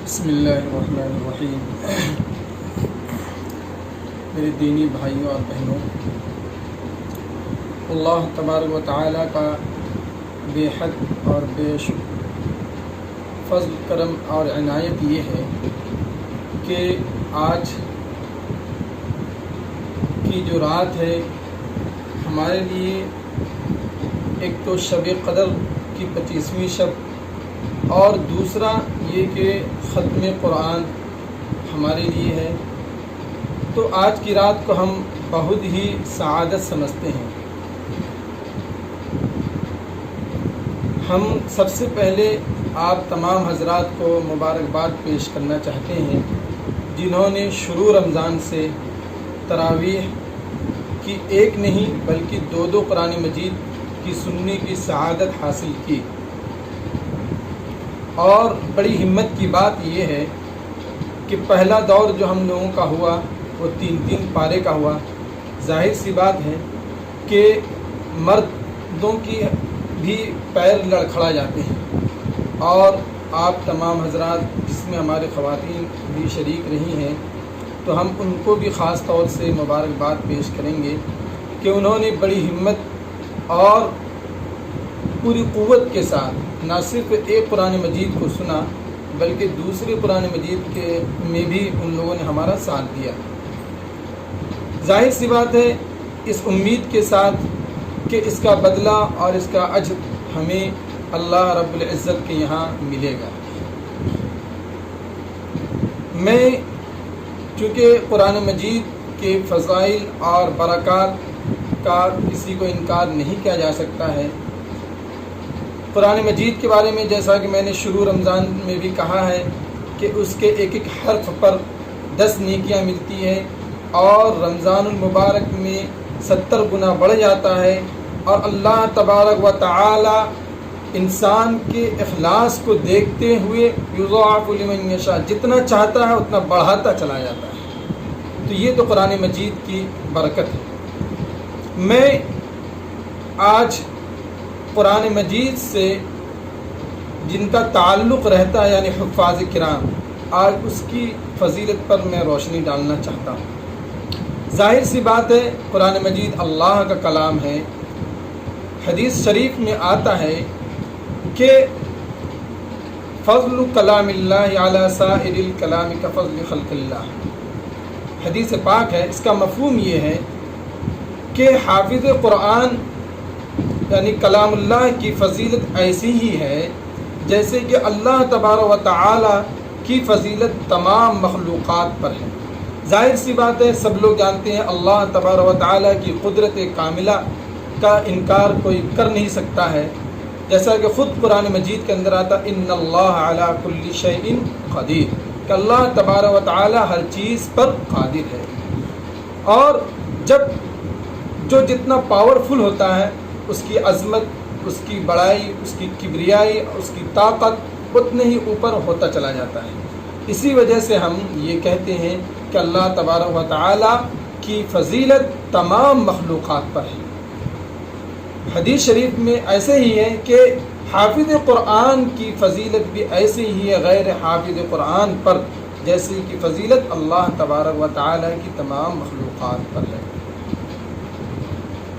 بسم اللہ الرحمن الرحیم۔ میرے دینی بھائیوں اور بہنوں، اللہ تبارک و تعالیٰ کا بے حد اور بے شمار فضل کرم اور عنایت یہ ہے کہ آج کی جو رات ہے ہمارے لیے ایک تو شب قدر کی 25ویں شب، اور دوسرا یہ کہ ختم قرآن ہمارے لیے ہے۔ تو آج کی رات کو ہم بہت ہی سعادت سمجھتے ہیں۔ ہم سب سے پہلے آپ تمام حضرات کو مبارکباد پیش کرنا چاہتے ہیں جنہوں نے شروع رمضان سے تراویح کی ایک نہیں بلکہ دو قرآن مجید کی سننے کی سعادت حاصل کی۔ اور بڑی ہمت کی بات یہ ہے کہ پہلا دور جو ہم لوگوں کا ہوا وہ 3 پارے کا ہوا۔ ظاہر سی بات ہے کہ مردوں کی بھی پیر لڑکھڑا جاتے ہیں، اور آپ تمام حضرات جس میں ہمارے خواتین بھی شریک رہی ہیں تو ہم ان کو بھی خاص طور سے مبارکباد پیش کریں گے کہ انہوں نے بڑی ہمت اور پوری قوت کے ساتھ نہ صرف ایک قرآن مجید کو سنا بلکہ دوسرے قرآن مجید کے میں بھی ان لوگوں نے ہمارا ساتھ دیا۔ ظاہر سی بات ہے اس امید کے ساتھ کہ اس کا بدلہ اور اس کا اجر ہمیں اللہ رب العزت کے یہاں ملے گا۔ میں چونکہ قرآن مجید کے فضائل اور برکات کا کسی کو انکار نہیں کیا جا سکتا ہے۔ قرآن مجید کے بارے میں جیسا کہ میں نے شروع رمضان میں بھی کہا ہے کہ اس کے ایک حرف پر 10 نیکیاں ملتی ہیں، اور رمضان المبارک میں 70 گنا بڑھ جاتا ہے، اور اللہ تبارک و تعالی انسان کے اخلاص کو دیکھتے ہوئے یضاعف لمن یشاء جتنا چاہتا ہے اتنا بڑھاتا چلا جاتا ہے۔ تو یہ تو قرآن مجید کی برکت ہے۔ میں آج قرآن مجید سے جن کا تعلق رہتا ہے یعنی حفاظ کرام، آج اس کی فضیلت پر میں روشنی ڈالنا چاہتا ہوں۔ ظاہر سی بات ہے قرآن مجید اللہ کا کلام ہے۔ حدیث شریف میں آتا ہے کہ فضل کلام اللہ علی سائر الکلام کفضل خلق اللہ۔ حدیث پاک ہے، اس کا مفہوم یہ ہے کہ حافظ قرآن یعنی کلام اللہ کی فضیلت ایسی ہی ہے جیسے کہ اللہ تبارک و تعالی کی فضیلت تمام مخلوقات پر ہے۔ ظاہر سی بات ہے سب لوگ جانتے ہیں اللہ تبارک و تعالی کی قدرت کاملہ کا انکار کوئی کر نہیں سکتا ہے، جیسا کہ خود قرآن مجید کے اندر آتا ان اللہ علی کل شیء قدیر، کہ اللہ تبارک و تعالی ہر چیز پر قادر ہے۔ اور جو جتنا پاورفل ہوتا ہے اس کی عظمت، اس کی بڑائی، اس کی کبریائی، اس کی طاقت اتنے ہی اوپر ہوتا چلا جاتا ہے۔ اسی وجہ سے ہم یہ کہتے ہیں کہ اللہ تبارک و تعالی کی فضیلت تمام مخلوقات پر ہے۔ حدیث شریف میں ایسے ہی ہے کہ حافظ قرآن کی فضیلت بھی ایسے ہی ہے غیر حافظ قرآن پر جیسے کہ فضیلت اللہ تبارک و تعالی کی تمام مخلوقات پر ہے۔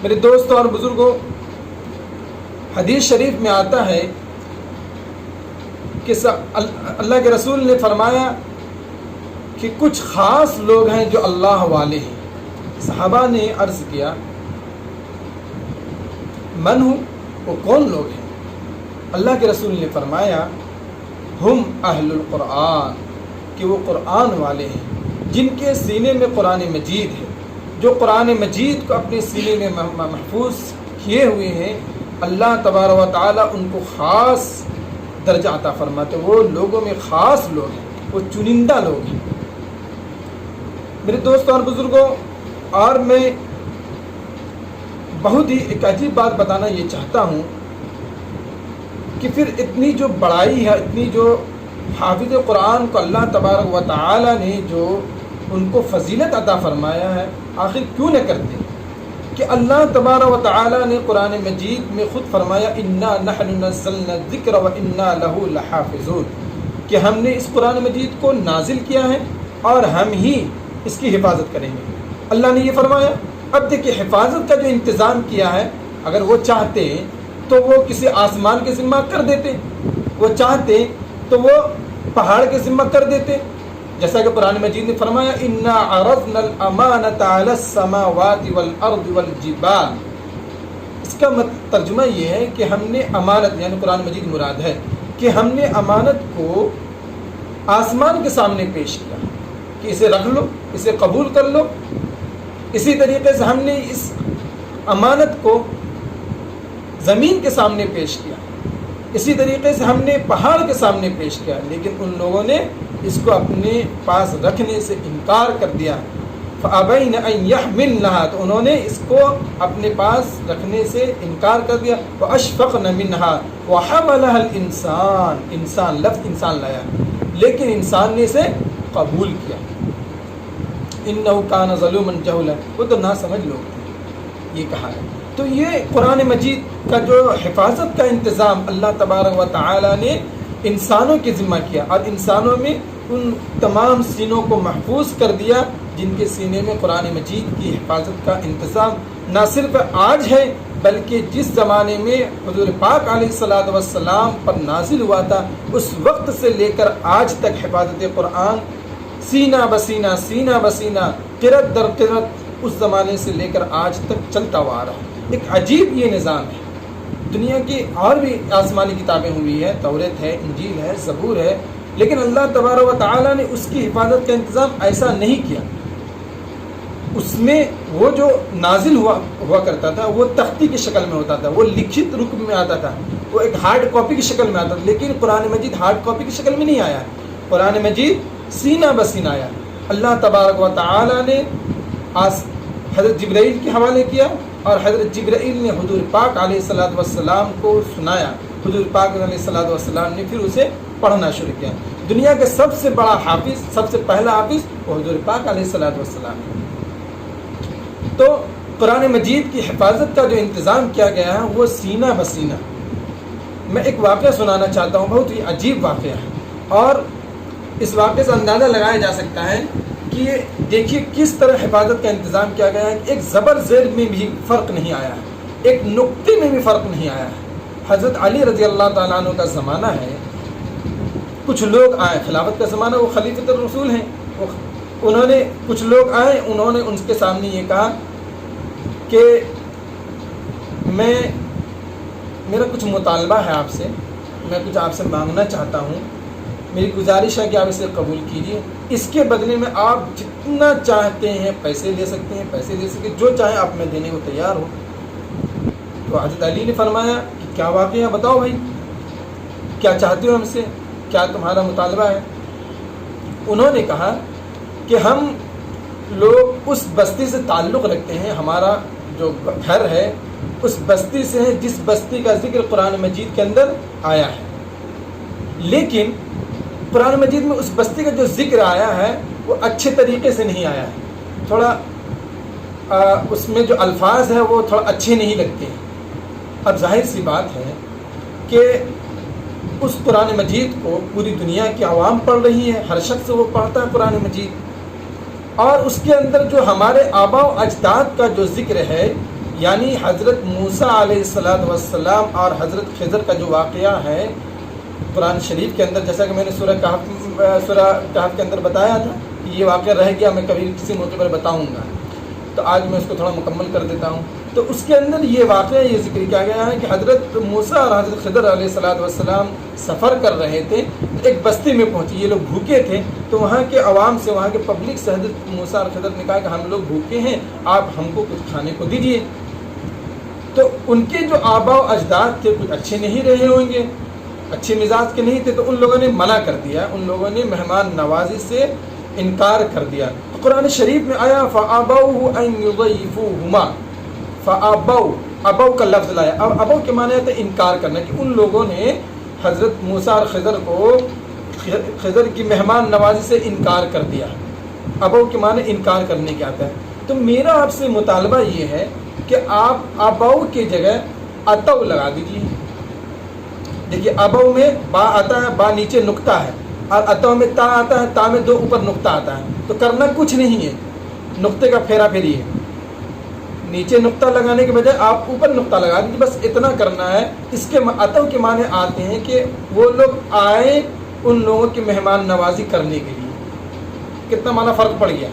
میرے دوستوں اور بزرگوں، حدیث شریف میں آتا ہے کہ اللہ کے رسول نے فرمایا کہ کچھ خاص لوگ ہیں جو اللہ والے ہیں۔ صحابہ نے عرض کیا من ہوں، وہ کون لوگ ہیں؟ اللہ کے رسول نے فرمایا ہم اہل القرآن، کہ وہ قرآن والے ہیں جن کے سینے میں قرآن مجید ہے، جو قرآن مجید کو اپنے سینے میں محفوظ کیے ہوئے ہیں۔ اللہ تبارک و تعالیٰ ان کو خاص درجہ عطا فرماتے، وہ لوگوں میں خاص لوگ ہیں، وہ چنندہ لوگ ہیں۔ میرے دوستوں اور بزرگوں، اور میں بہت ہی ایک عجیب بات بتانا یہ چاہتا ہوں کہ پھر اتنی جو بڑائی ہے، اتنی جو حافظ قرآن کو اللہ تبارک و تعالیٰ نے جو ان کو فضیلت عطا فرمایا ہے، آخر کیوں نہ کرتے؟ کہ اللہ تبارک و تعالی نے قرآن مجید میں خود فرمایا انا نحن نزلنا الذکر و انا لہ لحافظون، کہ ہم نے اس قرآن مجید کو نازل کیا ہے اور ہم ہی اس کی حفاظت کریں گے۔ اللہ نے یہ فرمایا۔ اب دیکھیے حفاظت کا جو انتظام کیا ہے، اگر وہ چاہتے تو وہ کسی آسمان کے ذمہ کر دیتے، وہ چاہتے تو وہ پہاڑ کے ذمہ کر دیتے، جیسا کہ قرآن مجید نے فرمایا انا عرضنا الامانۃ علی السماوات والارض والجبال۔ اس کا ترجمہ یہ ہے کہ ہم نے امانت، یعنی قرآن مجید مراد ہے کہ ہم نے امانت کو آسمان کے سامنے پیش کیا کہ اسے رکھ لو، اسے قبول کر لو۔ اسی طریقے سے ہم نے اس امانت کو زمین کے سامنے پیش کیا، اسی طریقے سے ہم نے پہاڑ کے سامنے پیش کیا، لیکن ان لوگوں نے اس کو اپنے پاس رکھنے سے انکار کر دیا۔ فَأَبَيْنَ أَن يَحْمِلْنَهَا، تو انہوں نے اس کو اپنے پاس رکھنے سے انکار کر دیا۔ وَأَشْفَقْنَ مِنْهَا وَحَمَلَهَا الْإِنسَانُ، انسان لفظ انسان لایا، لیکن انسان نے اسے قبول کیا۔ إِنَّهُ كَانَ ظَلُومًا جَهُولًا، وہ تو نہ سمجھ لوگ تھے، یہ کہا ہے۔ تو یہ قرآن مجید کا جو حفاظت کا انتظام اللہ تبارک و تعالی نے انسانوں کے ذمہ کیا، اور انسانوں میں ان تمام سینوں کو محفوظ کر دیا جن کے سینے میں قرآن مجید کی حفاظت کا انتظام نہ صرف آج ہے بلکہ جس زمانے میں حضور پاک علیہ الصلوۃ والسلام پر نازل ہوا تھا اس وقت سے لے کر آج تک حفاظت قرآن سینہ بسینہ سینہ بسینہ قرت در قرت اس زمانے سے لے کر آج تک چلتا ہوا آ رہا ہے۔ ایک عجیب یہ نظام ہے۔ دنیا کی اور بھی آسمانی کتابیں ہوئی ہیں، توریت ہے، انجیل ہے، زبور ہے، لیکن اللہ تبارک و تعالیٰ نے اس کی حفاظت کا انتظام ایسا نہیں کیا۔ اس میں وہ جو نازل ہوا کرتا تھا وہ تختی کی شکل میں ہوتا تھا، وہ لکھت رکم میں آتا تھا، وہ ایک ہارڈ کاپی کی شکل میں آتا تھا، لیکن قرآن مجید ہارڈ کاپی کی شکل میں نہیں آیا۔ قرآن مجید سینہ بسینہ آیا۔ اللہ تبارک و تعالیٰ نے حضرت جبرائیل کے حوالے کیا اور حضرت جبرائیل نے حضور پاک علیہ الصلوۃ والسلام کو سنایا۔ حضور پاک علیہ الصلوۃ والسلام نے پھر اسے پڑھنا شروع کیا۔ دنیا کے سب سے بڑا حافظ، سب سے پہلا حافظ وہ حضور پاک علیہ الصلوۃ والسلام ہے۔ تو قرآن مجید کی حفاظت کا جو انتظام کیا گیا ہے وہ سینہ بسینہ۔ میں ایک واقعہ سنانا چاہتا ہوں، بہت ہی عجیب واقعہ ہے، اور اس واقعے سے اندازہ لگایا جا سکتا ہے کہ دیکھیے کس طرح حفاظت کا انتظام کیا گیا ہے۔ ایک زبر زیر میں بھی فرق نہیں آیا ہے، ایک نقطے میں بھی فرق نہیں آیا ہے۔ حضرت علی رضی اللہ تعالیٰ عنہ کا زمانہ ہے، کچھ لوگ آئے، خلافت کا زمانہ، وہ خلیفۃ الرسول ہیں، انہوں نے کچھ لوگ آئے، انہوں نے ان کے سامنے یہ کہا کہ میرا کچھ مطالبہ ہے آپ سے، میں کچھ آپ سے مانگنا چاہتا ہوں، میری گزارش ہے کہ آپ اسے قبول کیجیے، اس کے بدلے میں آپ جتنا چاہتے ہیں پیسے لے سکتے ہیں، پیسے لے سکتے، جو چاہیں آپ میں دینے کو تیار ہو۔ تو حضرت علی نے فرمایا کہ کیا واقعہ بتاؤ بھائی، کیا چاہتے ہو ہم سے، کیا تمہارا مطالبہ ہے؟ انہوں نے کہا کہ ہم لوگ اس بستی سے تعلق رکھتے ہیں، ہمارا جو گھر ہے اس بستی سے ہے جس بستی کا ذکر قرآن مجید کے اندر آیا ہے، لیکن قرآن مجید میں اس بستی کا جو ذکر آیا ہے وہ اچھے طریقے سے نہیں آیا ہے، تھوڑا اس میں جو الفاظ ہیں وہ تھوڑا اچھے نہیں لگتے ہیں۔ اب ظاہر سی بات ہے کہ اس قرآن مجید کو پوری دنیا کی عوام پڑھ رہی ہے، ہر شخص وہ پڑھتا ہے قرآن مجید، اور اس کے اندر جو ہمارے آباء و اجداد کا جو ذکر ہے، یعنی حضرت موسیٰ علیہ الصلوۃ والسلام اور حضرت خضر کا جو واقعہ ہے قرآن شریف کے اندر، جیسا کہ میں نے سورہ کہف کے اندر بتایا تھا کہ یہ واقعہ رہ گیا، میں کبھی کسی موقع پر بتاؤں گا، تو آج میں اس کو تھوڑا مکمل کر دیتا ہوں۔ تو اس کے اندر یہ واقعہ یہ ذکر کیا گیا ہے کہ حضرت موسیٰ اور حضرت خضر علیہ الصلوۃ والسلام سفر کر رہے تھے، ایک بستی میں پہنچے، یہ لوگ بھوکے تھے، تو وہاں کے عوام سے، وہاں کے پبلک سے حضرت موسیٰ اور خضر نے کہا کہ ہم لوگ بھوکے ہیں، آپ ہم کو کچھ کھانے کو دیجیے۔ تو ان کے جو آباء و اجداد تھے کچھ اچھے نہیں رہے ہوں گے، اچھے مزاج کے نہیں تھے، تو ان لوگوں نے منع کر دیا، ان لوگوں نے مہمان نوازی سے انکار کر دیا۔ تو قرآن شریف میں آیا فَأَبَوْهُ أَن يُضَيِّفُوهُمَا، فَأَبَوْا، ابو کا لفظ لایا۔ اب ابو کے معنی ہے انکار کرنا، کہ ان لوگوں نے حضرت موسیٰ اور خضر کی مہمان نوازی سے انکار کر دیا۔ ابو کے معنی انکار کرنے کے آتا ہے۔ تو میرا آپ سے مطالبہ یہ ہے کہ آپ ابو کی جگہ اتو لگا دیجیے۔ دیکھیے ابو میں با آتا ہے، با نیچے نقطہ ہے، اور اتو میں تا آتا ہے، تا میں 2 اوپر نقطہ آتا ہے، تو کرنا کچھ نہیں ہے، نقطے کا پھیرا پھیری ہے، نیچے نقطہ لگانے کے بجائے آپ اوپر نقطہ لگا دیجیے، بس اتنا کرنا ہے۔ اس کے اتو کے معنی آتے ہیں کہ وہ لوگ آئے ان لوگوں کی مہمان نوازی کرنے کے لیے۔ کتنا معنی فرق پڑ گیا؟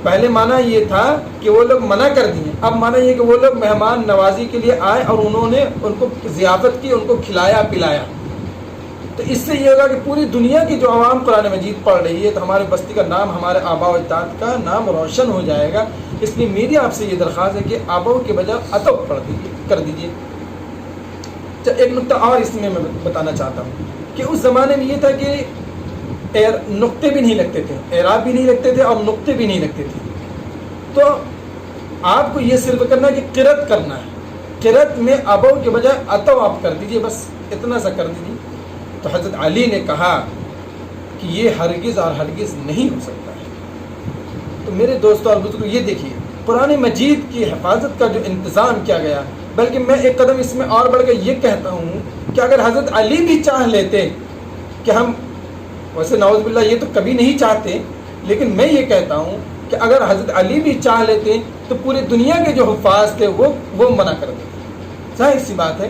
پہلے معنی یہ تھا کہ وہ لوگ منع کر دیے، اب معنی یہ کہ وہ لوگ مہمان نوازی کے لیے آئے اور انہوں نے ان کو ضیافت کی، ان کو کھلایا پلایا۔ تو اس سے یہ ہوگا کہ پوری دنیا کی جو عوام قرآن مجید پڑھ رہی ہے تو ہمارے بستی کا نام، ہمارے آبا و اجداد کا نام روشن ہو جائے گا۔ اس لیے میری آپ سے یہ درخواست ہے کہ آبا کے بجائے اتو پڑھ دیجیے، کر دیجیے۔ ایک نقطہ اور اس میں بتانا چاہتا ہوں کہ اس زمانے میں یہ تھا کہ نقطے بھی نہیں لگتے تھے، اعراب بھی نہیں لگتے تھے اور نقطے بھی نہیں لگتے تھے۔ تو آپ کو یہ صرف کرنا ہے کہ قرأت کرنا ہے، قرأت میں ابو کے بجائے اتو آپ کر دیجئے، بس اتنا سا کر دیجئے۔ تو حضرت علی نے کہا کہ یہ ہرگز اور ہرگز نہیں ہو سکتا ہے۔ تو میرے دوستوں اور بزرگوں، یہ دیکھیے قرآن مجید کی حفاظت کا جو انتظام کیا گیا، بلکہ میں ایک قدم اس میں اور بڑھ کے یہ کہتا ہوں کہ اگر حضرت علی بھی چاہ لیتے کہ ہم، ویسے نعوذ باللہ یہ تو کبھی نہیں چاہتے، لیکن میں یہ کہتا ہوں کہ اگر حضرت علی بھی چاہ لیتے تو پوری دنیا کے جو حفاظ تھے وہ منع کر دیتے، ظاہر سی بات ہے۔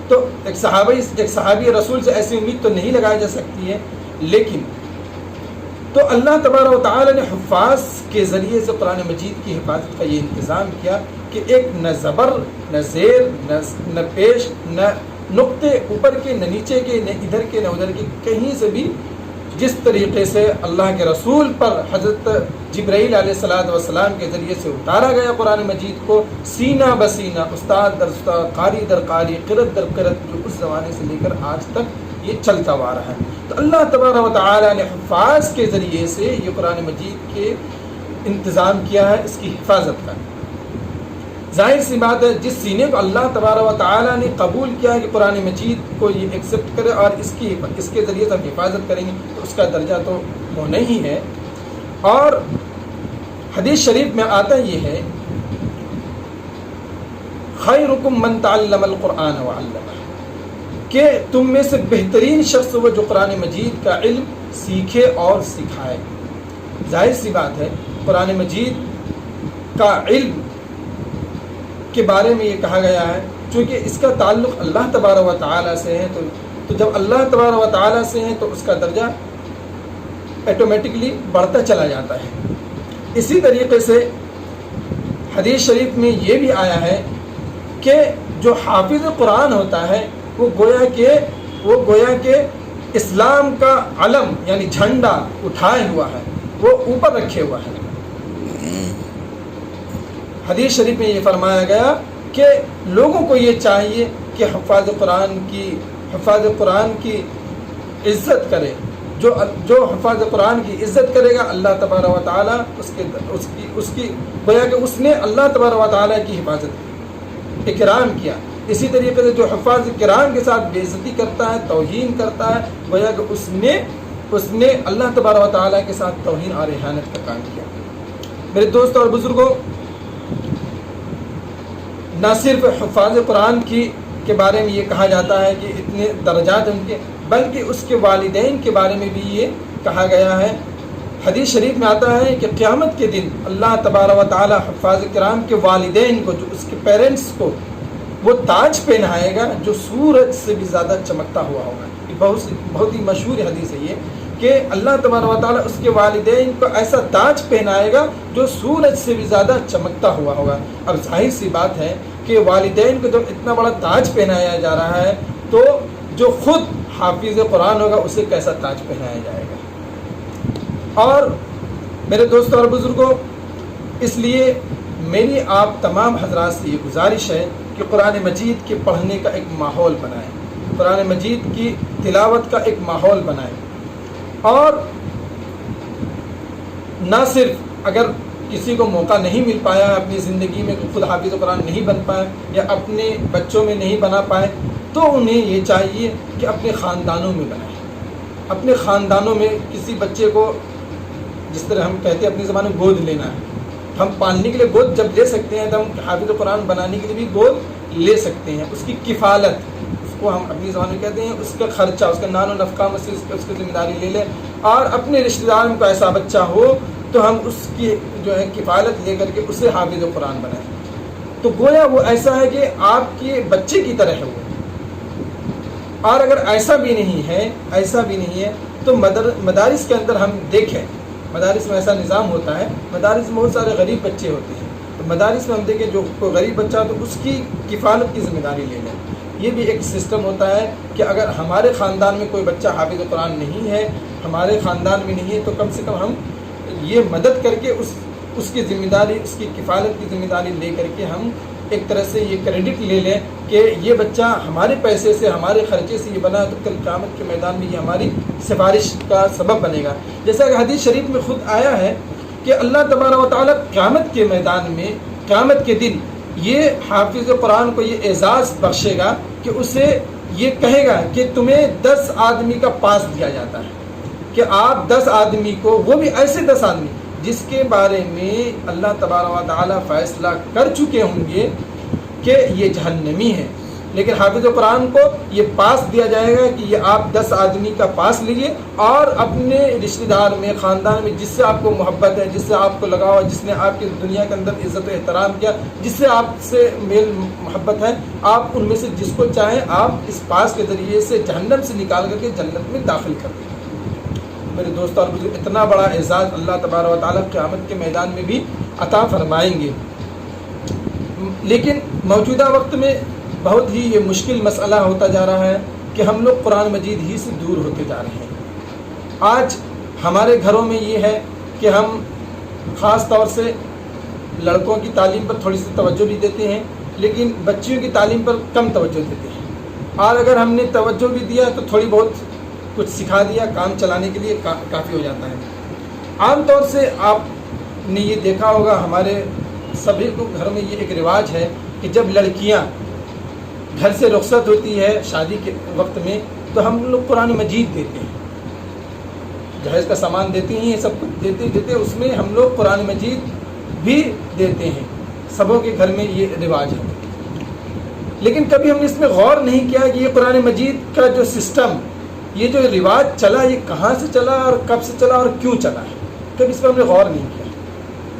تو ایک صحابی رسول سے ایسی امید تو نہیں لگائی جا سکتی ہے، لیکن تو اللہ تبارک و تعالی نے حفاظ کے ذریعے سے قرآن مجید کی حفاظت کا یہ انتظام کیا کہ ایک نہ زبر، نہ زیر، نہ پیش، نہ نقطے اوپر کے، نہ نیچے کے، نہ ادھر کے، نہ ادھر کے، کہیں سے بھی جس طریقے سے اللہ کے رسول پر حضرت جبرائیل علیہ السلام کے ذریعے سے اتارا گیا قرآن مجید کو، سینہ بسینہ، استاد در استاد، قاری در قاری، قرت در قرت، جو اس زمانے سے لے کر آج تک یہ چلتا ہوا رہا ہے۔ تو اللہ تبارک و تعالی نے حفاظ کے ذریعے سے یہ قرآن مجید کے انتظام کیا ہے، اس کی حفاظت کا۔ ظاہر سی بات ہے جس سینے کو اللہ تبارک و تعالی نے قبول کیا ہے کہ قرآن مجید کو یہ ایکسیپٹ کرے اور اس کے ذریعے سے ہم حفاظت کریں گے، تو اس کا درجہ تو ہونا ہی ہے۔ اور حدیث شریف میں آتا یہ ہے، خیرکم من تعلم القرآن وعلمہ، کہ تم میں سے بہترین شخص وہ جو قرآن مجید کا علم سیکھے اور سکھائے۔ ظاہر سی بات ہے قرآن مجید کا علم کے بارے میں یہ کہا گیا ہے، چونکہ اس کا تعلق اللہ تبارک و تعالیٰ سے ہے، تو جب اللہ تبارک و تعالیٰ سے ہے تو اس کا درجہ ایٹومیٹکلی بڑھتا چلا جاتا ہے۔ اسی طریقے سے حدیث شریف میں یہ بھی آیا ہے کہ جو حافظ قرآن ہوتا ہے وہ گویا کہ اسلام کا علم یعنی جھنڈا اٹھائے ہوا ہے، وہ اوپر رکھے ہوا ہے۔ حدیث شریف میں یہ فرمایا گیا کہ لوگوں کو یہ چاہیے کہ حفاظ قرآن کی عزت کرے، جو حفاظ قرآن کی عزت کرے گا اللہ تبارک و تعالیٰ اس کی گویا کہ اس نے اللہ تبارک و تعالیٰ کی حفاظت اکرام کیا۔ اسی طریقے سے جو حفاظ کرام کے ساتھ بے عزتی کرتا ہے، توہین کرتا ہے، گویا کہ اس نے اللہ تبارک و تعالیٰ کے ساتھ توہین اور اہانت کا کام کیا۔ میرے دوستوں اور بزرگوں، نہ صرف حفاظ قرآن کے بارے میں یہ کہا جاتا ہے کہ اتنے درجات ان کے، بلکہ اس کے والدین کے بارے میں بھی یہ کہا گیا ہے۔ حدیث شریف میں آتا ہے کہ قیامت کے دن اللہ تبارک و تعالی حفاظ کرام کے والدین کو، جو اس کے پیرنٹس کو، وہ تاج پہنائے گا جو سورج سے بھی زیادہ چمکتا ہوا ہوگا۔ یہ بہت ہی مشہور حدیث ہے یہ، کہ اللہ تبارک و تعالیٰ اس کے والدین کو ایسا تاج پہنائے گا جو سورج سے بھی زیادہ چمکتا ہوا ہوگا۔ اب ظاہر سی بات ہے کہ والدین کو جب اتنا بڑا تاج پہنایا جا رہا ہے تو جو خود حافظ قرآن ہوگا اسے کیسا تاج پہنایا جائے گا۔ اور میرے دوستوں اور بزرگوں، اس لیے میری آپ تمام حضرات سے یہ گزارش ہے کہ قرآن مجید کے پڑھنے کا ایک ماحول بنائیں، قرآن مجید کی تلاوت کا ایک ماحول بنائیں۔ اور نہ صرف اگر کسی کو موقع نہیں مل پایا اپنی زندگی میں، خود حافظ قرآن نہیں بن پائے یا اپنے بچوں میں نہیں بنا پائے، تو انہیں یہ چاہیے کہ اپنے خاندانوں میں بنائیں۔ اپنے خاندانوں میں کسی بچے کو، جس طرح ہم کہتے ہیں اپنی زبان میں گود لینا ہے، ہم پالنے کے لیے گود جب لے سکتے ہیں تو ہم حافظ قرآن بنانے کے لیے بھی گود لے سکتے ہیں۔ اس کی کفالت کو ہم اپنی زبان میں کہتے ہیں، اس کا خرچہ، اس کا نان و نفقہ میں سے اس کی ذمہ داری لے لیں، اور اپنے رشتہ دار میں کوئی ایسا بچہ ہو تو ہم اس کی جو ہے کفالت لے کر کے اسے حافظ قرآن بنائیں۔ تو گویا وہ ایسا ہے کہ آپ کے بچے کی طرح ہے وہ۔ اور اگر ایسا بھی نہیں ہے تو مدارس کے اندر ہم دیکھیں، مدارس میں ایسا نظام ہوتا ہے، مدارس میں بہت سارے غریب بچے ہوتے ہیں، تو مدارس میں ہم دیکھیں جو کوئی غریب بچہ تو اس کی کفالت کی ذمہ داری لے لیں۔ یہ بھی ایک سسٹم ہوتا ہے کہ اگر ہمارے خاندان میں کوئی بچہ حافظ قرآن نہیں ہے، ہمارے خاندان میں نہیں ہے، تو کم سے کم ہم یہ مدد کر کے اس کی ذمہ داری، اس کی کفالت کی ذمہ داری لے کر کے ہم ایک طرح سے یہ کریڈٹ لے لیں کہ یہ بچہ ہمارے پیسے سے، ہمارے خرچے سے یہ بنا، تو کل قیامت کے میدان میں یہ ہماری سفارش کا سبب بنے گا۔ جیسا کہ حدیث شریف میں خود آیا ہے کہ اللہ تبارک و تعالیٰ قیامت کے میدان میں، قیامت کے دن یہ حافظ قرآن کو یہ اعزاز بخشے گا کہ اسے یہ کہے گا کہ تمہیں 10 آدمی کا پاس دیا جاتا ہے، کہ آپ 10 آدمی کو، وہ بھی ایسے 10 آدمی جس کے بارے میں اللہ تبارک و تعالیٰ فیصلہ کر چکے ہوں گے کہ یہ جہنمی ہے، لیکن حافظ قرآن کو یہ پاس دیا جائے گا کہ یہ آپ 10 آدمی کا پاس لیجیے، اور اپنے رشتہ دار میں، خاندان میں جس سے آپ کو محبت ہے، جس سے آپ کو لگاؤ ہے، جس نے آپ کی دنیا کے اندر عزت و احترام کیا، جس سے آپ سے میل محبت ہے، آپ ان میں سے جس کو چاہیں آپ اس پاس کے ذریعے سے جہنم سے نکال کر کے جنت میں داخل کر دیں۔ میرے دوستوں اور بزرگ، اتنا بڑا اعزاز اللہ تبارک و تعالیٰ قیامت کے میدان میں بھی عطا فرمائیں گے۔ لیکن موجودہ وقت میں بہت ہی یہ مشکل مسئلہ ہوتا جا رہا ہے کہ ہم لوگ قرآن مجید ہی سے دور ہوتے جا رہے ہیں۔ آج ہمارے گھروں میں یہ ہے کہ ہم خاص طور سے لڑکوں کی تعلیم پر تھوڑی سی توجہ بھی دیتے ہیں، لیکن بچیوں کی تعلیم پر کم توجہ دیتے ہیں، اور اگر ہم نے توجہ بھی دیا تو تھوڑی بہت کچھ سکھا دیا، کام چلانے کے لیے کافی ہو جاتا ہے۔ عام طور سے آپ نے یہ دیکھا ہوگا، ہمارے سبھی کو گھر میں یہ ایک رواج ہے کہ جب لڑکیاں گھر سے رخصت ہوتی ہے شادی کے وقت میں، تو ہم لوگ قرآن مجید دیتے ہیں، جہیز کا سامان دیتے ہیں، سب کچھ دیتے اس میں ہم لوگ قرآن مجید بھی دیتے ہیں۔ سبوں کے گھر میں یہ رواج ہے، لیکن کبھی ہم نے اس میں غور نہیں کیا کہ یہ قرآن مجید کا جو سسٹم، یہ جو رواج چلا، یہ کہاں سے چلا اور کب سے چلا اور کیوں چلا ہے، کبھی اس پر ہم نے غور نہیں کیا۔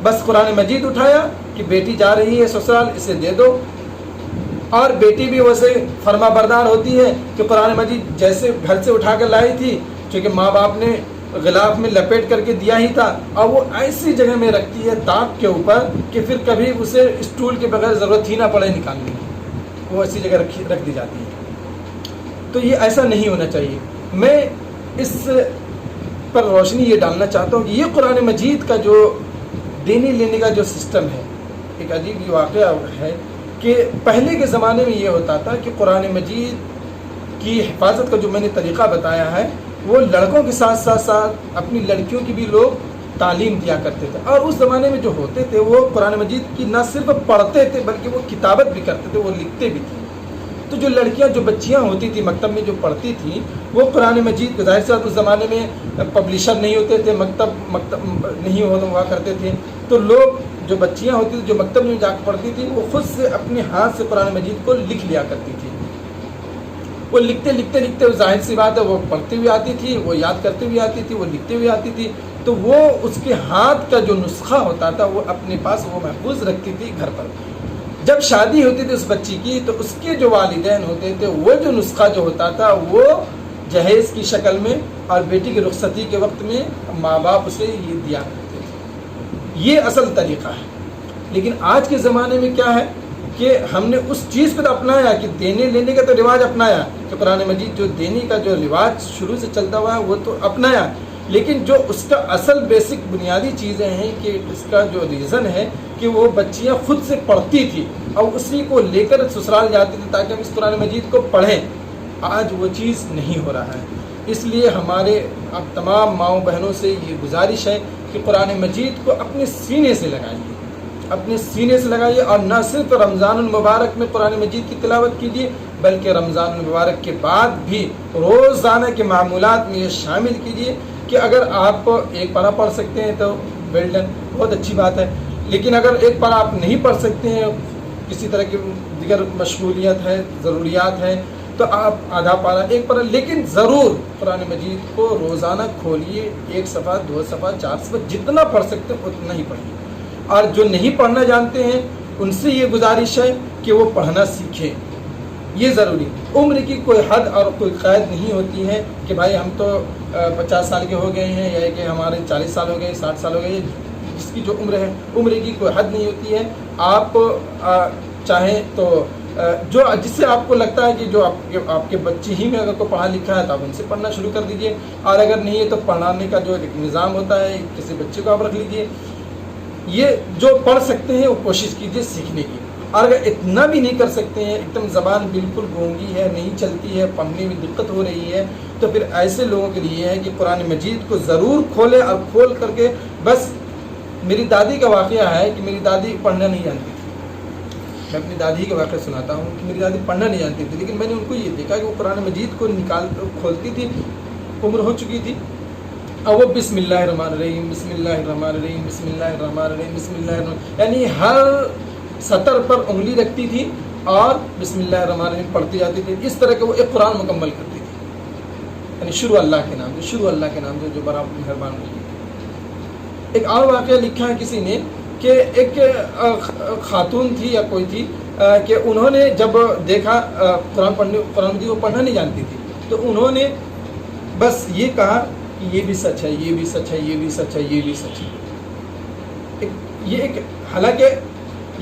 بس قرآن مجید اٹھایا کہ بیٹی جا رہی ہے سسرال، اسے دے دو، اور بیٹی بھی ویسے فرما بردار ہوتی ہے کہ قرآن مجید جیسے گھر سے اٹھا کر لائی تھی، چونکہ ماں باپ نے غلاف میں لپیٹ کر کے دیا ہی تھا، اور وہ ایسی جگہ میں رکھتی ہے تاپ کے اوپر کہ پھر کبھی اسے اسٹول کے بغیر ضرورت ہی نہ پڑے نکالنے کی، وہ ایسی جگہ رکھ دی جاتی ہے۔ تو یہ ایسا نہیں ہونا چاہیے۔ میں اس پر روشنی یہ ڈالنا چاہتا ہوں کہ یہ قرآن مجید کا جو دینے لینے کا جو سسٹم ہے، ایک عجیب یہ واقعہ ہے کہ پہلے کے زمانے میں یہ ہوتا تھا کہ قرآن مجید کی حفاظت کا جو میں نے طریقہ بتایا ہے، وہ لڑکوں کے ساتھ ساتھ اپنی لڑکیوں کی بھی لوگ تعلیم دیا کرتے تھے، اور اس زمانے میں جو ہوتے تھے وہ قرآن مجید کی نہ صرف پڑھتے تھے بلکہ وہ کتابت بھی کرتے تھے، وہ لکھتے بھی تھے۔ تو جو لڑکیاں، جو بچیاں ہوتی تھیں مکتب میں جو پڑھتی تھیں، وہ قرآن مجید ظاہر سے اس زمانے میں پبلشر نہیں ہوتے تھے، مکتب نہیں ہوا کرتے تھے، تو لوگ، جو بچیاں ہوتی تھیں جو مکتب میں جا کے پڑھتی تھیں، وہ خود سے اپنے ہاتھ سے قرآن مجید کو لکھ لیا کرتی تھی۔ وہ لکھتے ظاہر سی بات ہے وہ پڑھتی بھی آتی تھی، وہ یاد کرتی بھی آتی تھی، وہ لکھتی بھی آتی تھی، تو وہ اس کے ہاتھ کا جو نسخہ ہوتا تھا وہ اپنے پاس وہ محفوظ رکھتی تھی گھر پر۔ جب شادی ہوتی تھی اس بچی کی تو اس کے جو والدین ہوتے تھے وہ جو نسخہ جو ہوتا تھا وہ جہیز کی شکل میں اور بیٹی کی رخصتی کے وقت میں ماں باپ اسے یہ دیا کرتے تھے۔ یہ اصل طریقہ ہے۔ لیکن آج کے زمانے میں کیا ہے کہ ہم نے اس چیز کو تو اپنایا کہ دینے لینے کا تو رواج اپنایا، کہ قرآن مجید جو دینے کا جو رواج شروع سے چلتا ہوا ہے وہ تو اپنایا، لیکن جو اس کا اصل بیسک بنیادی چیزیں ہیں کہ اس کا جو ریزن ہے کہ وہ بچیاں خود سے پڑھتی تھی اور اسی کو لے کر سسرال جاتی تھی تاکہ ہم اس قرآن مجید کو پڑھیں، آج وہ چیز نہیں ہو رہا ہے۔ اس لیے ہمارے اب تمام ماؤں بہنوں سے یہ گزارش ہے کہ قرآن مجید کو اپنے سینے سے لگائیے، اپنے سینے سے لگائیے، اور نہ صرف رمضان المبارک میں قرآن مجید کی تلاوت کیجیے بلکہ رمضان المبارک کے بعد بھی روزانہ کے معمولات میں یہ شامل کیجیے کہ اگر آپ ایک پارہ پڑھ سکتے ہیں تو ویل ڈن، بہت اچھی بات ہے، لیکن اگر ایک پارہ آپ نہیں پڑھ سکتے ہیں، کسی طرح کی دیگر مشغولیت ہے، ضروریات ہیں، تو آپ آدھا پارہ ایک پارہ، لیکن ضرور قرآن مجید کو روزانہ کھولیے، 1 صفحہ 2 صفحہ 4 صفحہ جتنا پڑھ سکتے ہیں اتنا ہی پڑھیے. اور جو نہیں پڑھنا جانتے ہیں ان سے یہ گزارش ہے کہ وہ پڑھنا سیکھیں، یہ ضروری. عمر کی کوئی حد اور کوئی قید نہیں ہوتی ہے کہ بھائی ہم تو 50 سال کے ہو گئے ہیں، یا کہ ہمارے 40 سال ہو گئے، 60 سال ہو گئے. جس کی جو عمر ہے، عمر کی کوئی حد نہیں ہوتی ہے. آپ چاہیں تو جو جس سے آپ کو لگتا ہے کہ جو آپ کے بچے ہی میں اگر کوئی پڑھا لکھا ہے تو آپ ان سے پڑھنا شروع کر دیجئے، اور اگر نہیں ہے تو پڑھانے کا جو ایک نظام ہوتا ہے کسی بچے کو آپ رکھ لیجئے. یہ جو پڑھ سکتے ہیں وہ کوشش کیجئے سیکھنے کی. اور اگر اتنا بھی نہیں کر سکتے ہیں، ایک دم زبان بالکل گونگی ہے، نہیں چلتی ہے، پڑھنے میں دقت ہو رہی ہے، تو پھر ایسے لوگوں کے لیے ہے کہ قرآن مجید کو ضرور کھولے، اور کھول کر کے بس. میری دادی کا واقعہ ہے کہ میری دادی پڑھنا نہیں جانتی تھی. میں اپنی دادی کا واقعہ سناتا ہوں کہ میری دادی پڑھنا نہیں جانتی تھی، لیکن میں نے ان کو یہ دیکھا کہ وہ قرآن مجید کو کھولتی تھی، عمر ہو چکی تھی، اور وہ بسم اللہ الرحمن الرحیم، بسم اللہ الرحمن الرحیم، بسم اللہ الرحمن الرحیم، بسم اللہ الرحمن، یعنی ہر سطر پر انگلی رکھتی تھی اور بسم اللہ الرحمن الرحیم پڑھتی جاتی تھی. اس طرح کہ وہ ایک قرآن مکمل کرتی تھی، یعنی شروع اللہ کے نام سے، شروع اللہ کے نام سے جو بڑا مہربان رہی. ایک اور واقعہ لکھا ہے کسی نے کہ ایک خاتون تھی یا کوئی تھی کہ انہوں نے جب دیکھا قرآن مجید کو پڑھنا نہیں جانتی تھی، تو انہوں نے بس یہ کہا کہ یہ بھی سچ ہے، یہ بھی سچ ہے، یہ بھی سچ ہے، یہ بھی سچ ہے. یہ ایک حالانکہ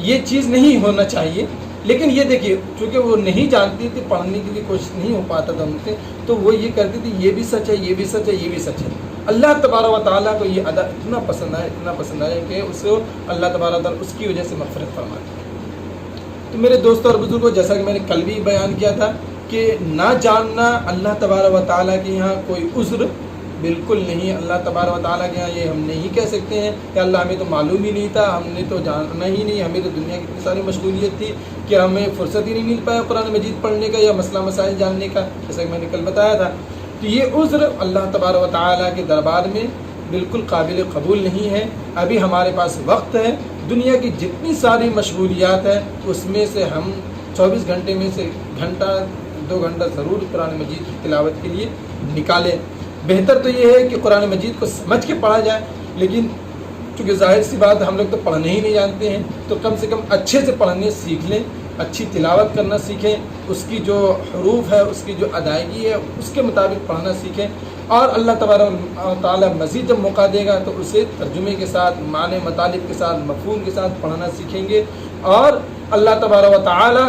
یہ چیز نہیں ہونا چاہیے، لیکن یہ دیکھیے چونکہ وہ نہیں جانتی تھی، پڑھنے کے لیے کوشش نہیں ہو پاتا تھا ان سے، تو وہ یہ کرتی تھی یہ بھی سچ ہے، یہ بھی سچ ہے، یہ بھی سچ ہے. اللہ تبارک و تعالیٰ کو یہ ادا اتنا پسند آئے، اتنا پسند آئے کہ اس کو اللہ تبارک و تعالیٰ اس کی وجہ سے مغفرت فرماتے ہیں. تو میرے دوستوں اور بزرگوں، جیسا کہ میں نے کل بھی بیان کیا تھا کہ نہ جاننا اللہ تبارک و تعالیٰ کے یہاں کوئی عذر بالکل نہیں. اللہ تبارک و تعالیٰ کے یہاں یہ ہم نہیں کہہ سکتے ہیں کہ اللہ ہمیں تو معلوم ہی نہیں تھا، ہم نے تو جاننا ہی نہیں، ہمیں تو دنیا کی اتنی ساری مشغولیت تھی کہ ہمیں فرصت ہی نہیں مل پایا قرآن مجید پڑھنے کا یا مسئلہ مسائل جاننے کا، جیسا کہ میں نے کل بتایا تھا. تو یہ عذر اللہ تبارک و تعالیٰ کے دربار میں بالکل قابل قبول نہیں ہے. ابھی ہمارے پاس وقت ہے، دنیا کی جتنی ساری مشغولیات ہیں اس میں سے ہم 24 گھنٹے میں سے گھنٹہ 2 گھنٹہ ضرور قرآن مجید کی تلاوت کے لیے نکالیں. بہتر تو یہ ہے کہ قرآن مجید کو سمجھ کے پڑھا جائے، لیکن چونکہ ظاہر سی بات ہم لوگ تو پڑھنے ہی نہیں جانتے ہیں، تو کم سے کم اچھے سے پڑھنے سیکھ لیں، اچھی تلاوت کرنا سیکھیں، اس کی جو حروف ہے، اس کی جو ادائیگی ہے اس کے مطابق پڑھنا سیکھیں. اور اللہ تبارک و تعالیٰ مزید جب موقع دے گا تو اسے ترجمے کے ساتھ، معنی مطالب کے ساتھ، مفہوم کے ساتھ پڑھنا سیکھیں گے. اور اللہ تبارک و تعالیٰ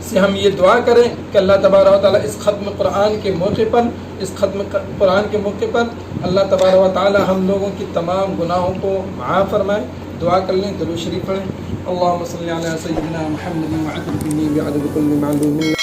سے ہم یہ دعا کریں کہ اللہ تبارک و تعالیٰ اس ختم قرآن کے موقع پر، اس ختم قرآن کے موقع پر اللہ تبارک و تعالیٰ ہم لوگوں کی تمام گناہوں کو معاف فرمائے. دعا کر لیں، درود شریف پڑھیں. اللہم صلی علی سیدنا محمد وعدد به بعدد کل معلوم.